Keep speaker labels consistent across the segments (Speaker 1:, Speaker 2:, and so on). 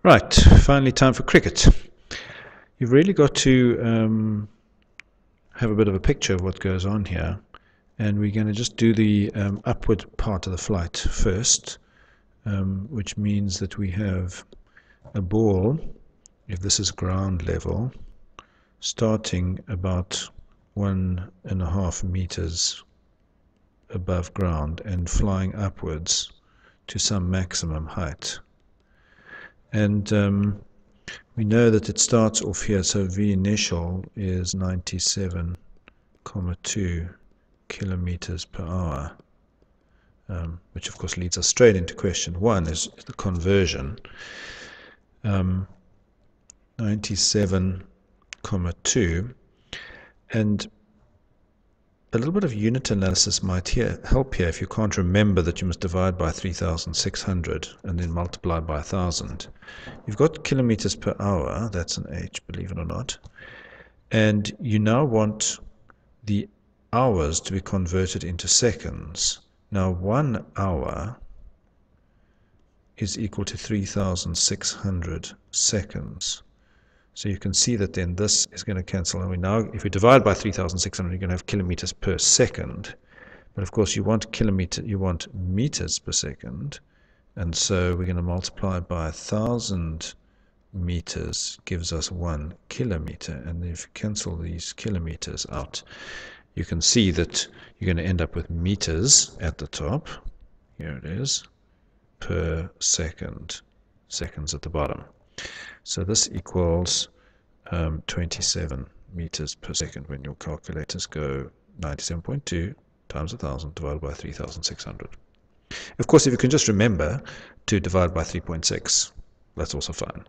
Speaker 1: Right, finally time for cricket. You've really got to have a bit of a picture of what goes on here, and we're going to just do the upward part of the flight first, which means that we have a ball, if this is ground level, starting about 1.5 meters above ground and flying upwards to some maximum height. And we know that it starts off here, so V initial is 97.2 kilometers per hour, which of course leads us straight into question one, is the conversion. 97.2, and a little bit of unit analysis might help here if you can't remember that you must divide by 3,600 and then multiply by 1,000. You've got kilometers per hour, that's an H, believe it or not, and you now want the hours to be converted into seconds. Now 1 hour is equal to 3,600 seconds. So you can see that then this is going to cancel, and if we divide by 3,600, you're going to have kilometers per second. But of course, you want meters per second, and so we're going to multiply by 1,000 meters gives us 1 kilometer. And if you cancel these kilometers out, you can see that you're going to end up with meters at the top. Here it is, per second, seconds at the bottom. So this equals 27 meters per second when your calculators go 97.2 times 1,000 divided by 3,600. Of course, if you can just remember to divide by 3.6, that's also fine.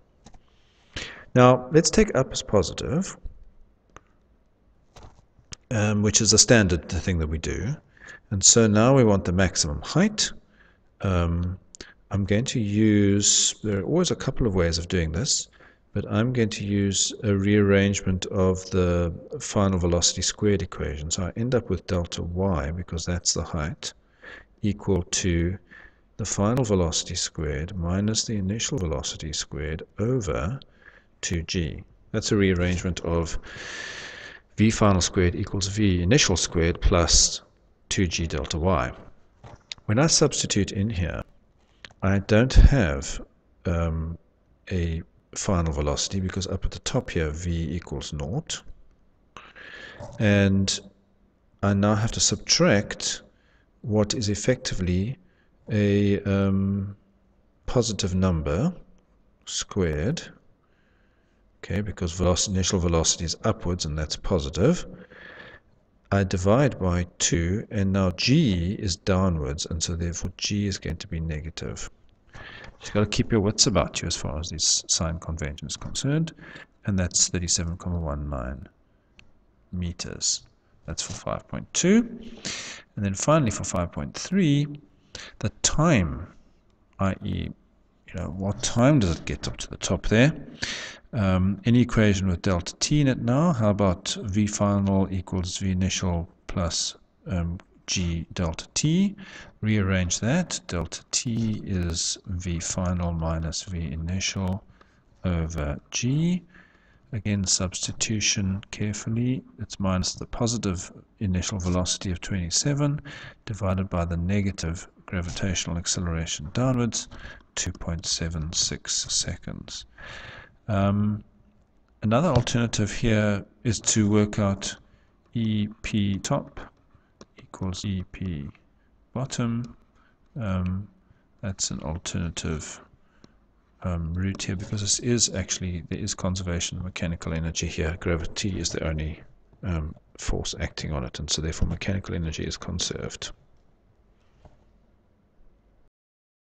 Speaker 1: Now, let's take up as positive, which is a standard thing that we do. And so now we want the maximum height. I'm going to use, there are always a couple of ways of doing this, but I'm going to use a rearrangement of the final velocity squared equation. So I end up with delta y, because that's the height, equal to the final velocity squared minus the initial velocity squared over 2g. That's a rearrangement of v final squared equals v initial squared plus 2g delta y. When I substitute in here, I don't have a final velocity, because up at the top here v equals 0, and I now have to subtract what is effectively a positive number squared, okay, because initial velocity is upwards and that's positive. I divide by 2, and now g is downwards, and so therefore g is going to be negative. You've got to keep your wits about you as far as this sign convention is concerned, and that's 37.19 meters. That's for 5.2. And then finally for 5.3, the time, i.e., what time does it get up to the top there? Any equation with delta t in it now. How about v final equals v initial plus g delta t? Rearrange that. Delta t is v final minus v initial over g. Again, substitution carefully. It's minus the positive initial velocity of 27 divided by the negative gravitational acceleration downwards, 2.76 seconds. Another alternative here is to work out EP top equals EP bottom. That's an alternative route here, because this is actually, there is conservation of mechanical energy here. Gravity is the only force acting on it, and so therefore mechanical energy is conserved.